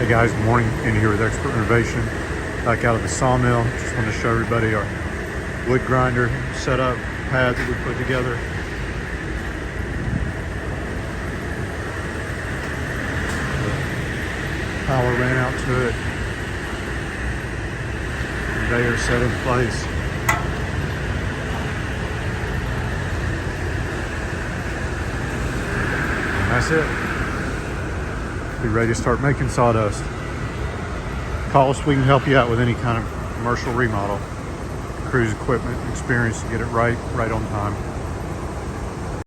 Hey guys, good morning. Andy here with Expert Renovation, back out of the sawmill. Just want to show everybody our wood grinder setup pad that we put together. The power ran out to it. Conveyor set in place. And that's it. Be ready to start making sawdust. Call us, we can help you out with any kind of commercial remodel. Cruise equipment experience to get it right on time.